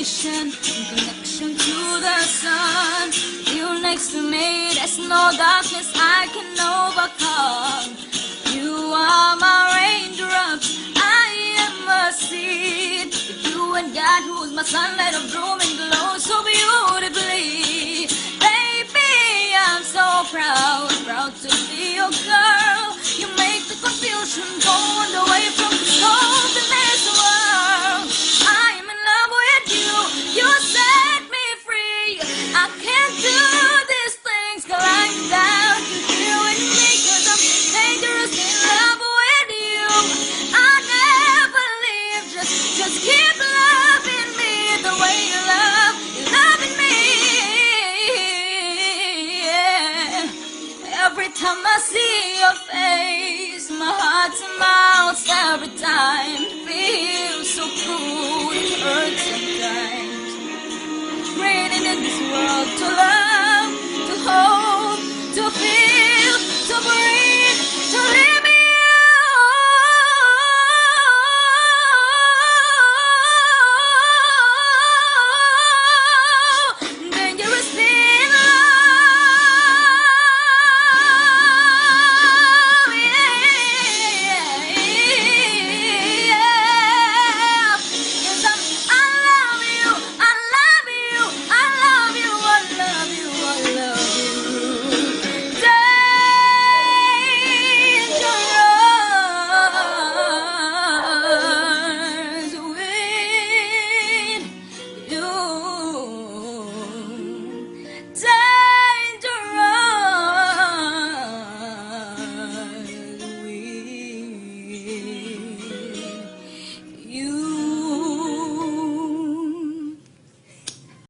vibration in connection to the sun. You next to me, there's no darkness I can overcome. You are my raindrops, I am a seed. With you and God, who's my sunlight of bloom and glow so beautifully. Baby, I'm so proud, proud to be your girl. You make the confusion go away from the soul to this world. I am in love with you, you set me free. I can't do these things, climb down to deal with me, cause I'm dangerous in love with you. I never leave, just keep loving me the way you're loving me. Yeah. Every time I see your face, my heart's in mouths every time. It feels so cool, it hurts sometimes. Raining in this world to love.